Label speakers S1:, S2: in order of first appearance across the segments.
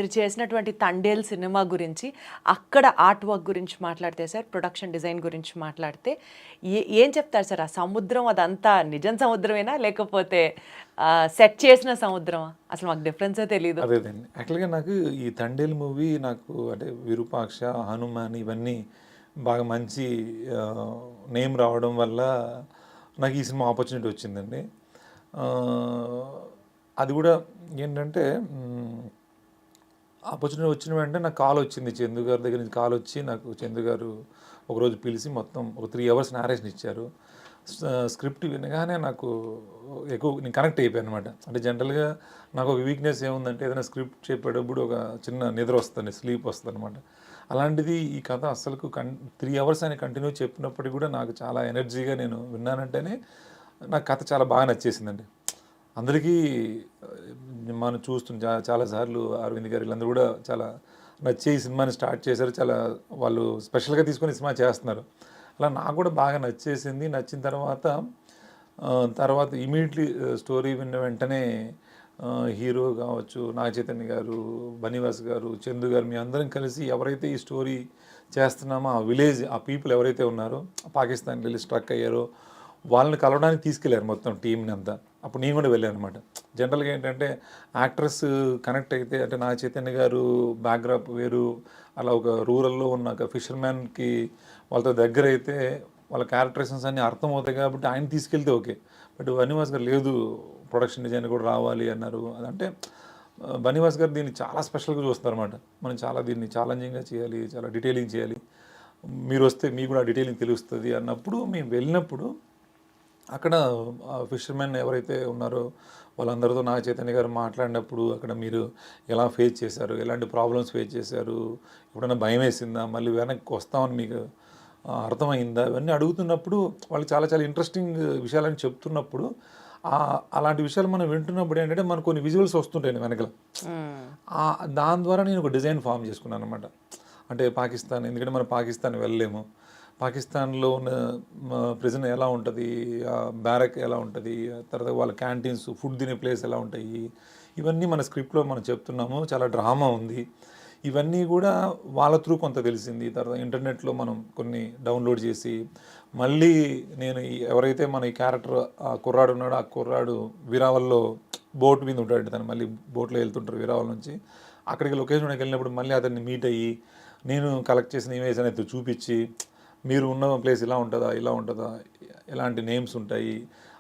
S1: మీరు చేసినటువంటి తండేల్ సినిమా గురించి, అక్కడ ఆర్ట్ వర్క్ గురించి మాట్లాడితే సార్, ప్రొడక్షన్ డిజైన్ గురించి మాట్లాడితే ఏం చెప్తారు సార్? ఆ సముద్రం అదంతా నిజం సముద్రమేనా? లేకపోతే సెట్ చేసిన సముద్రమా? అసలు మాకు డిఫరెన్సే తెలీదు.
S2: అదేదండి. యాక్చువల్‌గా నాకు ఈ 'తండేల్' మూవీ నాకు అంటే 'విరూపాక్ష', 'హనుమాన్' ఇవన్నీ బాగా మంచి నేమ్ రావడం వల్ల నాకు ఈ సినిమా ఆపర్చునిటీ వచ్చిందండి. అది కూడా ఏంటంటే ఆపర్చునిటీ వచ్చిన వెంటనే నాకు కాల్ వచ్చింది. చందు గారి దగ్గర నుంచి కాల్ వచ్చి నాకు చందు గారు ఒకరోజు పిలిచి మొత్తం ఒక 3 అవర్స్ నారేషన్ ఇచ్చారు. స్క్రిప్ట్ వినగానే నాకు నేను కనెక్ట్ అయిపోయాను అనమాట. అంటే జనరల్‌గా నాకు ఒక వీక్‌నెస్ ఏముందంటే ఏదైనా స్క్రిప్ట్ చెప్పేటప్పుడు ఒక చిన్న నిద్ర వస్తుంది, స్లీప్ వస్తుందనమాట. అలాంటిది ఈ కథ అస్సలకు 3 అవర్స్ ఆయన కంటిన్యూ చెప్పినప్పటికి కూడా నాకు చాలా ఎనర్జీగా నేను విన్నానంటేనే నాకు కథ చాలా బాగా నచ్చేసిందండి. అందరికీ మనం చూస్తున్న చాలాసార్లు అరవింద్ గారు వీళ్ళందరూ కూడా చాలా నచ్చి ఈ సినిమాని స్టార్ట్ చేశారు. చాలా వాళ్ళు స్పెషల్‌గా తీసుకొని సినిమా చేస్తున్నారు. అలా నాకు కూడా బాగా నచ్చేసింది. నచ్చిన తర్వాత ఇమ్మీడియట్లీ స్టోరీ విన్న వెంటనే హీరో కావచ్చు, నాగ చైతన్య గారు, బన్నీవాస్ గారు, చందు గారు మీ అందరం కలిసి ఎవరైతే ఈ స్టోరీ చేస్తున్నామో ఆ విలేజ్, ఆ పీపుల్ ఎవరైతే ఉన్నారో పాకిస్తాన్‌కి వెళ్ళి స్ట్రక్ అయ్యారో వాళ్ళని కలవడానికి తీసుకెళ్లారు మొత్తం టీంని అంతా. అప్పుడు నేను కూడా వెళ్ళాను అనమాట. జనరల్‌గా ఏంటంటే యాక్టర్స్ కనెక్ట్ అయితే అంటే నాగ చైతన్య గారు బ్యాక్‌డ్రాప్ వేరు, అలా ఒక రూరల్‌లో ఉన్న ఒక ఫిషర్‌మ్యాన్‌కి వాళ్ళతో దగ్గరైతే వాళ్ళ క్యారెక్టరైజేషన్స్ అన్నీ అర్థమవుతాయి కాబట్టి ఆయన తీసుకెళ్తే ఓకే. బట్ బన్నీవాస్ గారు లేదు, ప్రొడక్షన్ డిజైన్ కూడా రావాలి అన్నారు. అదంటే బన్నీవాస్ గారు దీన్ని చాలా స్పెషల్‌గా చూస్తారన్నమాట. మనం చాలా దీన్ని ఛాలెంజింగ్‌గా చేయాలి, చాలా డీటెయిలింగ్ చేయాలి. మీరొస్తే మీకు కూడా డీటెయిలింగ్ తెలుస్తుంది అన్నప్పుడు మేము వెళ్ళినప్పుడు అక్కడ ఫిషర్మెన్ ఎవరైతే ఉన్నారో వాళ్ళందరితో నాగ చైతన్య గారు మాట్లాడినప్పుడు అక్కడ మీరు ఎలా ఫేస్ చేశారు, ఎలాంటి ప్రాబ్లమ్స్ ఫేస్ చేశారు, ఎప్పుడైనా భయం వేసిందా, మళ్ళీ వెనక్కి వస్తామని మీకు అర్థమైందా, ఇవన్నీ అడుగుతున్నప్పుడు వాళ్ళు చాలా చాలా ఇంట్రెస్టింగ్ విషయాలని చెప్తున్నప్పుడు అలాంటి విషయాలు మనం వింటున్నప్పుడు ఏంటంటే మనకు కొన్ని విజువల్స్ వస్తుంటాయండి వెనకల. దాని ద్వారా నేను ఒక డిజైన్ ఫామ్ చేసుకున్నాను అనమాట. అంటే పాకిస్తాన్, ఎందుకంటే మనం పాకిస్తాన్ వెళ్ళలేము, పాకిస్తాన్లో ఉన్న ప్రిజన్ ఎలా ఉంటుంది, బ్యారక్ ఎలా ఉంటుంది, తర్వాత వాళ్ళ క్యాంటీన్స్, ఫుడ్ తినే ప్లేస్ ఎలా ఉంటాయి, ఇవన్నీ మన స్క్రిప్ట్లో మనం చెప్తున్నాము. చాలా డ్రామా ఉంది. ఇవన్నీ కూడా వాళ్ళ త్రూ కొంత తెలిసింది. తర్వాత ఇంటర్నెట్లో మనం కొన్ని డౌన్లోడ్ చేసి మళ్ళీ నేను ఎవరైతే మన ఈ క్యారెక్టర్ ఆ కుర్రాడు ఉన్నాడో ఆ కుర్రాడు వీరావల్లో బోట్ మీద ఉంటాడు, తను మళ్ళీ బోట్లో వెళ్తుంటారు వీరావల్ నుంచి. అక్కడికి లొకేషన్కి వెళ్ళినప్పుడు మళ్ళీ అతన్ని మీట్ అయ్యి నేను కలెక్ట్ చేసిన ఇమేజ్ అనేది చూపించి మీరు ఉన్న ప్లేస్ ఇలా ఉంటుందా, ఇలా ఉంటుందా, ఎలాంటి నేమ్స్ ఉంటాయి,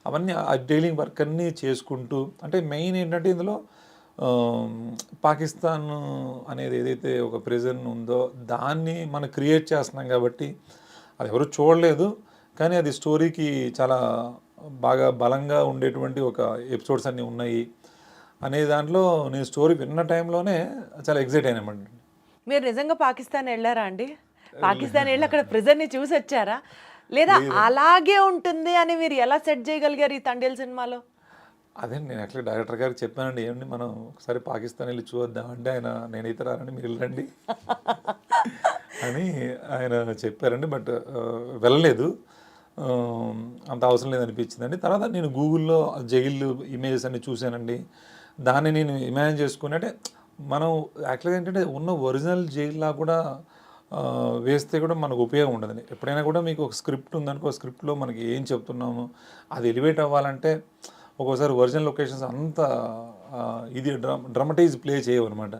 S2: అవన్నీ ఆ డైలింగ్ వర్క్ అన్నీ చేసుకుంటూ. అంటే మెయిన్ ఏంటంటే ఇందులో పాకిస్తాన్ అనేది ఏదైతే ఒక ప్రిజన్ ఉందో దాన్ని మనం క్రియేట్ చేస్తున్నాం కాబట్టి అది ఎవరు చూడలేదు, కానీ అది స్టోరీకి చాలా బాగా బలంగా ఉండేటువంటి ఒక ఎపిసోడ్స్ అన్నీ ఉన్నాయి అనే దాంట్లో నేను స్టోరీ విన్న టైంలోనే చాలా ఎగ్జైట్ అయినామండి.
S1: మీరు నిజంగా పాకిస్తాన్ వెళ్ళారా అండి? పాకిస్తాన్ వెళ్ళి అక్కడ ప్రిజన్ని చూసి వచ్చారా? లేదా అలాగే ఉంటుంది అని మీరు ఎలా సెట్ చేయగలిగారు ఈ తండేల్ సినిమాలో?
S2: అదే నేను యాక్చువల్లీ డైరెక్టర్ గారికి చెప్పానండి, ఏమండి మనం ఒకసారి పాకిస్తాన్ వెళ్ళి చూద్దాం అంటే ఆయన నేనైతే రానండి మీరు వెళ్ళండి అని ఆయన చెప్పారండి. బట్ వెళ్ళలేదు, అంత అవసరం లేదనిపించిందండి. తర్వాత నేను గూగుల్లో జైలు ఇమేజెస్ అన్ని చూశానండి. దాన్ని నేను ఇమాజిన్ చేసుకుని అంటే మనం యాక్చువల్గా ఏంటంటే ఉన్న ఒరిజినల్ జైల్లా కూడా వేస్తే కూడా మనకు ఉపయోగం ఉండదండి. ఎప్పుడైనా కూడా మీకు ఒక స్క్రిప్ట్ ఉందనుకో, స్క్రిప్ట్లో మనకి ఏం చెప్తున్నాము అది ఎలివేట్ అవ్వాలంటే ఒక్కోసారి ఒరిజినల్ లొకేషన్స్ అంత ఇది డ్రమటైజ్ ప్లే చేయవన్నమాట.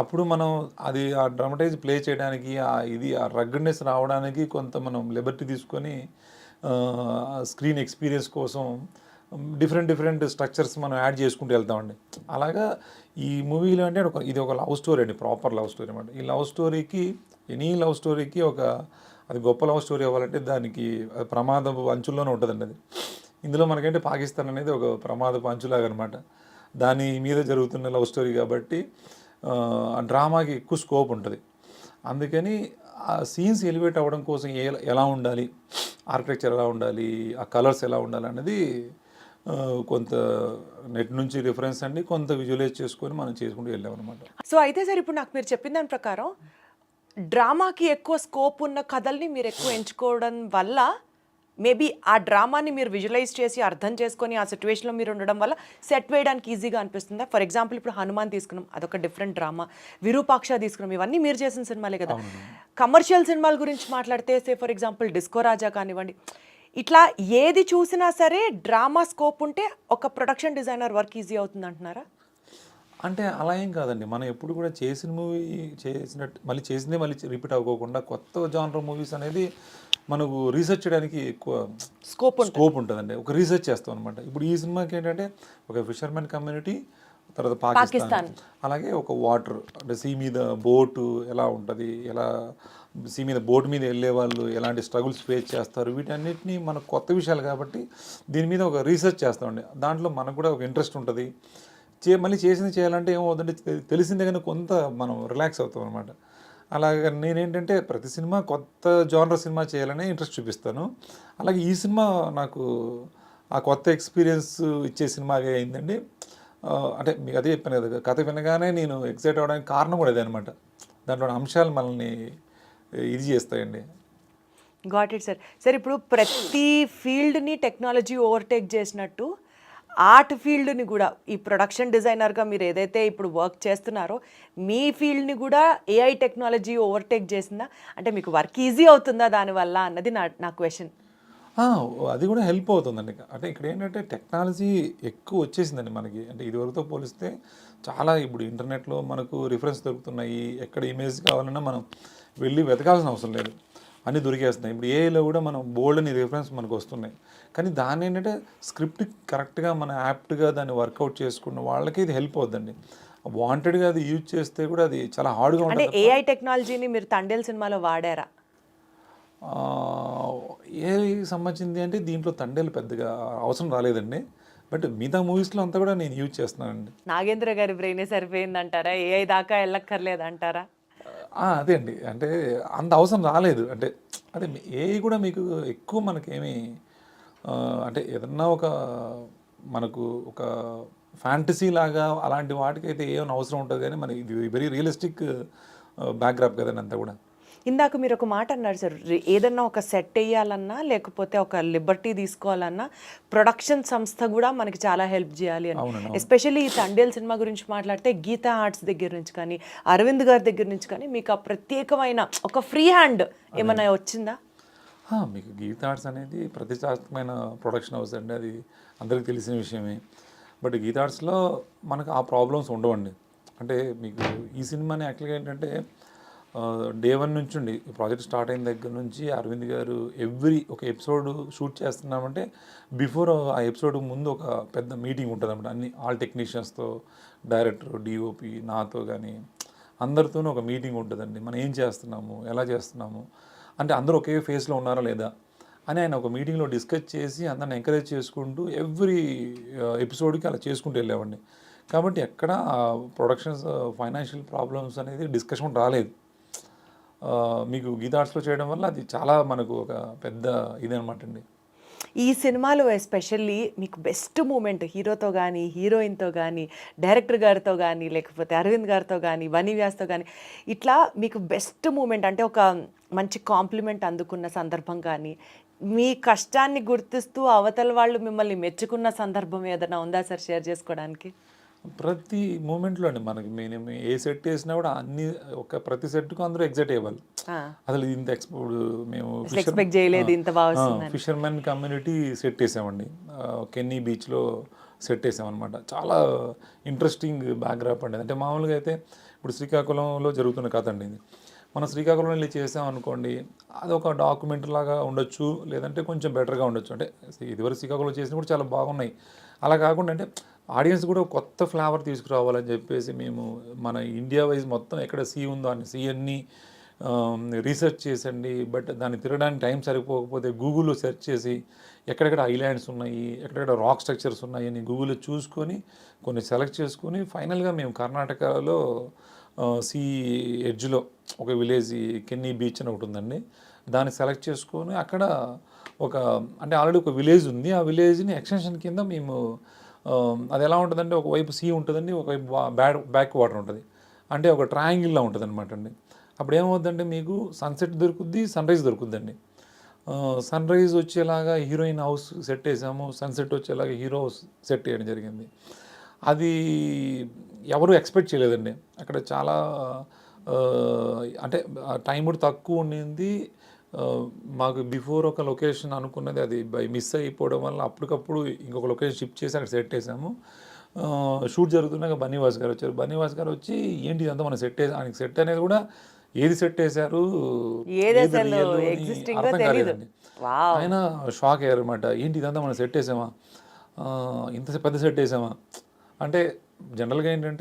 S2: అప్పుడు మనం అది ఆ డ్రమటైజ్ ప్లే చేయడానికి ఆ రగ్గడ్నెస్ రావడానికి కొంత మనం లిబర్టీ తీసుకొని స్క్రీన్ ఎక్స్పీరియన్స్ కోసం డిఫరెంట్ స్ట్రక్చర్స్ మనం యాడ్ చేసుకుంటూ వెళ్తామండి. అలాగా ఈ మూవీలో అంటే ఇది ఒక లవ్ స్టోరీ అండి, ప్రాపర్ లవ్ స్టోరీ అనమాట. ఈ లవ్ స్టోరీకి ఎనీ లవ్ స్టోరీకి అది గొప్ప లవ్ స్టోరీ అవ్వాలంటే దానికి ప్రమాదపు అంచుల్లోనే ఉంటుందండి అది. ఇందులో మనకంటే పాకిస్తాన్ అనేది ఒక ప్రమాదపు అంచులాగా అనమాట. దాని మీద జరుగుతున్న లవ్ స్టోరీ కాబట్టి ఆ డ్రామాకి ఎక్కువ స్కోప్ ఉంటుంది. అందుకని ఆ సీన్స్ ఎలివేట్ అవ్వడం కోసం ఎలా ఉండాలి, ఆర్కిటెక్చర్ ఎలా ఉండాలి, ఆ కలర్స్ ఎలా ఉండాలి అనేది కొంత నెట్ నుంచి రిఫరెన్స్ అండి, కొంత విజువలైజ్ చేసుకొని మనం చేసుకుంటూ వెళ్ళామన్నమాట.
S1: సో అయితే సార్, ఇప్పుడు నాకు మీరు చెప్పిన దాని ప్రకారం డ్రామాకి ఎక్కువ స్కోప్ ఉన్న కథల్ని మీరు ఎక్కువ ఎంచుకోవడం వల్ల మేబీ ఆ డ్రామాని మీరు విజువలైజ్ చేసి అర్థం చేసుకొని ఆ సిచ్యువేషన్లో మీరు ఉండడం వల్ల సెట్ వేయడానికి ఈజీగా అనిపిస్తుందా? ఫర్ ఎగ్జాంపుల్ ఇప్పుడు హనుమాన్ తీసుకున్నాం, అదొక డిఫరెంట్ డ్రామా. విరూపాక్ష తీసుకున్నాం, ఇవన్నీ మీరు చేసిన సినిమాలే కదా. కమర్షియల్ సినిమాల గురించి మాట్లాడితే సే ఫర్ ఎగ్జాంపుల్ డిస్కో రాజా కానివ్వండి, ఇట్లా ఏది చూసినా సరే డ్రామా స్కోప్ ఉంటే ఒక ప్రొడక్షన్ డిజైనర్ వర్క్ ఈజీ అవుతుంది అంటున్నారా?
S2: అంటే అలా ఏం కాదండి. మనం ఎప్పుడు కూడా చేసిన మూవీ చేసినట్టు మళ్ళీ చేసిందే మళ్ళీ రిపీట్ అవ్వకోకుండా కొత్త జానర్ మూవీస్ అనేది మనకు రీసెర్చ్ చేయడానికి ఎక్కువ స్కోప్ ఉంటుందండి. ఒక రీసెర్చ్ చేస్తాం అనమాట. ఇప్పుడు ఈ సినిమాకి ఏంటంటే ఒక ఫిషర్మెన్ కమ్యూనిటీ, తర్వాత పాకిస్తాన్, అలాగే ఒక వాటర్ అంటే సీ మీద బోటు ఎలా ఉంటుంది, ఎలా సీ మీద బోట్ మీద వెళ్ళే వాళ్ళు ఎలాంటి స్ట్రగుల్స్ ఫేస్ చేస్తారు, వీటన్నిటిని మనకు కొత్త విషయాలు కాబట్టి దీని మీద ఒక రీసెర్చ్ చేస్తామండి. దాంట్లో మనకు కూడా ఒక ఇంట్రెస్ట్ ఉంటుంది. మళ్ళీ చేసింది చేయాలంటే ఏమవుతుందంటే తెలిసిందే కానీ కొంత మనం రిలాక్స్ అవుతాం అనమాట. అలాగే నేనేంటంటే ప్రతి సినిమా కొత్త జానర్ సినిమా చేయాలనే ఇంట్రెస్ట్ చూపిస్తాను. అలాగే ఈ సినిమా నాకు ఆ కొత్త ఎక్స్పీరియన్స్ ఇచ్చే సినిమాగా అయిందండి. అంటే మీకు అదే చెప్పాను కదా, కథ వినగానే నేను ఎక్సైట్ అవ్వడానికి కారణం కూడా అదే అనమాట. దాంట్లో అంశాలు మనల్ని ఇది చేస్తాయండి.
S1: Got it sir. సార్ ఇప్పుడు ప్రతి ఫీల్డ్ని టెక్నాలజీ ఓవర్టేక్ చేసినట్టు ఆర్ట్ ఫీల్డ్ని కూడా ఈ ప్రొడక్షన్ డిజైనర్గా మీరు ఏదైతే ఇప్పుడు వర్క్ చేస్తున్నారో మీ ఫీల్డ్ని కూడా ఏఐ టెక్నాలజీ ఓవర్టేక్ చేసిందా? అంటే మీకు వర్క్ ఈజీ అవుతుందా దానివల్ల అన్నది నా క్వశ్చన్.
S2: అది కూడా హెల్ప్ అవుతుందండి. అంటే ఇక్కడ ఏంటంటే టెక్నాలజీ ఎక్కువ వచ్చేసిందండి మనకి. అంటే ఇదివరకుతో పోలిస్తే చాలా ఇప్పుడు ఇంటర్నెట్లో మనకు రిఫరెన్స్ దొరుకుతున్నాయి. ఎక్కడ ఇమేజ్ కావాలన్నా మనం వెళ్ళి వెతకాల్సిన అవసరం లేదు, అన్నీ దొరికేస్తున్నాయి. ఇప్పుడు ఏఐలో కూడా మనం బోల్డ్ అని రిఫరెన్స్ మనకు వస్తున్నాయి. కానీ దాన్ని ఏంటంటే స్క్రిప్ట్ కరెక్ట్గా మన యాప్ట్గా దాన్ని వర్కౌట్ చేసుకున్న వాళ్ళకి ఇది హెల్ప్ అవుతుందండి. వాంటెడ్గా అది యూజ్ చేస్తే కూడా అది చాలా హార్డ్గా
S1: అంటే
S2: ఉంటుంది.
S1: ఏఐ టెక్నాలజీని మీరు తండేల్ సినిమాలో వాడారా?
S2: ఏఐ సంబంధించింది అంటే దీంట్లో తండేలు పెద్దగా అవసరం రాలేదండి. బట్ మిగతా మూవీస్లో అంతా కూడా నేను యూజ్ చేస్తున్నానండి.
S1: నాగేంద్ర గారి బ్రెయినే సరిపోయిందంటారా? ఏఐ దాకా వెళ్ళక్కర్లేదంటారా?
S2: అదే అండి. అంటే అంత అవసరం రాలేదు. అంటే అదే ఏఐ కూడా మీకు ఎక్కువ మనకేమి అంటే ఏదన్నా ఒక మనకు ఒక ఫ్యాంటసీ లాగా అలాంటి వాటికైతే ఏమైనా అవసరం ఉంటుంది, కానీ మనకి ఇది వెరీ రియలిస్టిక్ బ్యాక్గ్రాప్ కదండి అంతా కూడా.
S1: ఇందాక మీరు ఒక మాట అన్నారు సార్, ఏదన్నా ఒక సెట్ వేయాలన్నా లేకపోతే ఒక లిబర్టీ తీసుకోవాలన్నా ప్రొడక్షన్ సంస్థ కూడా మనకి చాలా హెల్ప్ చేయాలి అని.
S2: అవునండి.
S1: ఎస్పెషల్లీ ఈ తండేల్ సినిమా గురించి మాట్లాడితే గీతా ఆర్ట్స్ దగ్గర నుంచి కానీ అరవింద్ గారి దగ్గర నుంచి కానీ మీకు ఆ ప్రత్యేకమైన ఒక ఫ్రీ హ్యాండ్ ఏమైనా వచ్చిందా?
S2: మీకు గీతా ఆర్ట్స్ అనేది ప్రతిష్టాత్మకమైన ప్రొడక్షన్ హౌస్ అండి, అది అందరికీ తెలిసిన విషయమే. బట్ గీతా ఆర్ట్స్లో మనకు ఆ ప్రాబ్లమ్స్ ఉండవండి. అంటే మీకు ఈ సినిమాని యాక్చువల్గా ఏంటంటే డే 1 నుంచి ఉండి ప్రాజెక్ట్ స్టార్ట్ అయిన దగ్గర నుంచి అరవింద్ గారు ఒక ఎపిసోడ్ షూట్ చేస్తున్నామంటే బిఫోర్ ఆ ఎపిసోడ్ ముందు ఒక పెద్ద మీటింగ్ ఉంటుంది అన్నమాట. ఆల్ టెక్నీషియన్స్తో, డైరెక్టర్, డిఓపి, నాతో కానీ అందరితోనూ ఒక మీటింగ్ ఉంటుందండి. మనం ఏం చేస్తున్నాము, ఎలా చేస్తున్నాము, అంటే అందరూ ఒకే ఫేస్లో ఉన్నారా లేదా అని ఆయన ఒక మీటింగ్లో డిస్కస్ చేసి అందరిని ఎంకరేజ్ చేసుకుంటూ ఎవ్రీ ఎపిసోడ్కి అలా చేసుకుంటూ వెళ్ళేవాడిని. కాబట్టి ఎక్కడ ప్రొడక్షన్స్ ఫైనాన్షియల్ ప్రాబ్లమ్స్ అనేది డిస్కషన్ రాలేదు. మీకు గీతా ఆర్ట్స్లో చేయడం వల్ల అది చాలా మనకు ఒక పెద్ద ఇదనమాట అండి.
S1: ఈ సినిమాలో ఎస్పెషల్లీ మీకు బెస్ట్ మూమెంట్ హీరోతో కానీ హీరోయిన్తో కానీ డైరెక్టర్ గారితో కానీ లేకపోతే అరవింద్ గారితో కానీ బన్నీ వ్యాస్తో కానీ ఇట్లా మీకు బెస్ట్ మూమెంట్ అంటే ఒక మంచి కాంప్లిమెంట్ అందుకున్న సందర్భం కానీ మీ కష్టాన్ని గుర్తిస్తూ అవతల వాళ్ళు మిమ్మల్ని మెచ్చుకున్న సందర్భం ఏదైనా ఉందా సార్ షేర్ చేసుకోవడానికి?
S2: ప్రతి మూమెంట్లో అండి మనకి మేము ఏ సెట్ వేసినా కూడా ప్రతి సెట్కు అందరూ ఎగ్జైట్ అయ్యేవాళ్ళు. అసలు ఇంత మేము
S1: ఎక్స్పెక్ట్ చేయలేదు ఇంత బాగా
S2: ఫిషర్మెన్ కమ్యూనిటీ సెట్ వేసామండి. కెన్నీ బీచ్లో సెట్ వేసామన్నమాట. చాలా ఇంట్రెస్టింగ్ బ్యాక్గ్రాప్ అండి. అంటే మామూలుగా అయితే ఇప్పుడు శ్రీకాకుళంలో జరుగుతున్న కథ అండి ఇది. మనం శ్రీకాకుళంలో వెళ్ళి చేసామనుకోండి, అదొక డాక్యుమెంటరీ లాగా ఉండొచ్చు, లేదంటే కొంచెం బెటర్గా ఉండొచ్చు. అంటే ఇదివరకు శ్రీకాకుళంలో చేసినా కూడా చాలా బాగున్నాయి. అలా కాకుండా అంటే ఆడియన్స్ కూడా కొత్త ఫ్లేవర్ తీసుకురావాలని చెప్పేసి మేము మన ఇండియా వైజ్ మొత్తం ఎక్కడ సీ ఉందో అని సీ అన్ని రీసెర్చ్ చేసండి. బట్ దాన్ని తిరగడానికి టైం సరిపోకపోతే గూగుల్లో సెర్చ్ చేసి ఎక్కడెక్కడ ఐలాండ్స్ ఉన్నాయి, ఎక్కడెక్కడ రాక్ స్ట్రక్చర్స్ ఉన్నాయి అని గూగుల్లో చూసుకొని కొన్ని సెలెక్ట్ చేసుకొని ఫైనల్గా మేము కర్ణాటకలో సీ ఎడ్జ్లో ఒక విలేజ్ కెన్నీ బీచ్ అని ఒకటి ఉందండి, దాన్ని సెలెక్ట్ చేసుకొని అక్కడ అంటే ఆల్రెడీ ఒక విలేజ్ ఉంది. ఆ విలేజ్ని ఎక్స్టెన్షన్ కింద మేము అది ఎలా ఉంటుందంటే ఒకవైపు సీ ఉంటుందండి, ఒకవైపు బ్యాక్ వాటర్ ఉంటుంది. అంటే ఒక ట్రయాంగిల్లా ఉంటుంది అనమాట అండి. అప్పుడు ఏమవుతుందంటే మీకు సన్సెట్ దొరుకుద్ది, సన్ రైజ్ దొరుకుద్దండి. సన్ రైజ్ వచ్చేలాగా హీరోయిన్ హౌస్ సెట్ వేసాము, సన్సెట్ వచ్చేలాగా హీరో హౌస్ సెట్ చేయడం జరిగింది. అది ఎవరు ఎక్స్పెక్ట్ చేయలేదండి. అక్కడ చాలా అంటే టైం కూడా తక్కువ ఉండింది. మాకు బిఫోర్ ఒక లొకేషన్ అనుకున్నది, అది బై మిస్ అయిపోవడం వల్ల అప్పటికప్పుడు ఇంకొక లొకేషన్ షిఫ్ట్ చేసి అక్కడ సెట్ వేసాము. షూట్ జరుగుతున్నాక బన్నీవాస్ గారు వచ్చారు. బన్నీవాస్ గారు వచ్చి ఏంటి ఇదంతా మనం సెట్ వేసి, ఆయనకి సెట్ అనేది కూడా ఏది సెట్ వేసారు
S1: ఏది
S2: ఏది
S1: అసలు
S2: రియల్ అని
S1: existing గా
S2: అర్థం
S1: తెలీదు.
S2: కాలేదండి.
S1: వావ్!
S2: ఆయన షాక్ అయ్యారు అనమాట. ఏంటి ఇదంతా మనం సెట్ వేసామా, ఇంత పెద్ద సెట్ వేసామా అంటే జనరల్గా ఏంటంటే